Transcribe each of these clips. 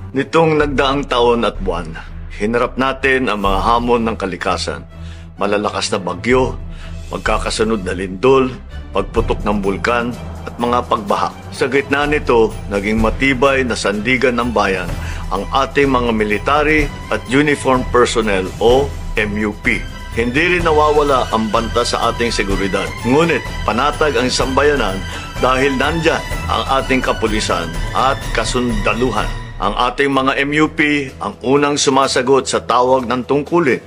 Nitong nagdaang taon at buwan, hinarap natin ang mga hamon ng kalikasan. Malalakas na bagyo, magkakasunod na lindol, pagputok ng bulkan at mga pagbaha. Sa gitna nito, naging matibay na sandigan ng bayan ang ating mga military at uniformed personnel o MUP. Hindi rin nawawala ang banta sa ating seguridad. Ngunit panatag ang sambayanan dahil nandyan ang ating kapulisan at kasundaluhan. Ang ating mga MUP ang unang sumasagot sa tawag ng tungkulin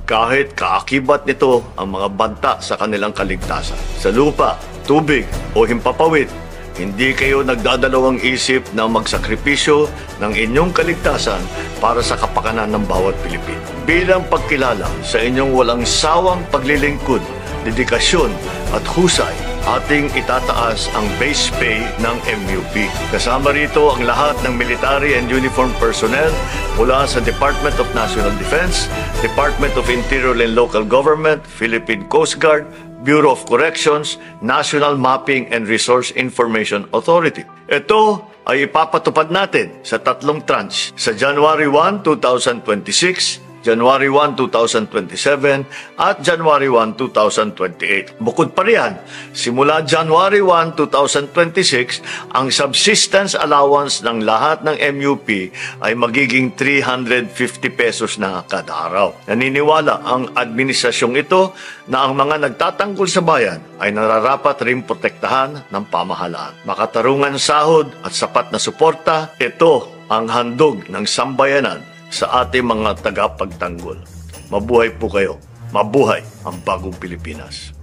kahit kaakibat nito ang mga banta sa kanilang kaligtasan. Sa lupa, tubig o himpapawid, hindi kayo nagdadalawang isip na magsakripisyo ng inyong kaligtasan para sa kapakanan ng bawat Pilipino. Bilang pagkilala sa inyong walang sawang paglilingkod, dedikasyon at husay, ating itataas ang base pay ng MUP. Kasama rito ang lahat ng military and uniformed personnel mula sa Department of National Defense, Department of Interior and Local Government, Philippine Coast Guard, Bureau of Corrections, National Mapping and Resource Information Authority. Ito ay ipapatupad natin sa tatlong tranche sa January 1, 2026, January 1, 2027 at January 1, 2028. Bukod pa riyan, simula January 1, 2026, ang subsistence allowance ng lahat ng MUP ay magiging 350 pesos na kada araw. Naniniwala ang administrasyong ito na ang mga nagtatanggol sa bayan ay nararapat ring protektahan ng pamahalaan. Makatarungan sahod at sapat na suporta, ito ang handog ng sambayanan sa ating mga tagapagtanggol. Mabuhay po kayo. Mabuhay ang bagong Pilipinas.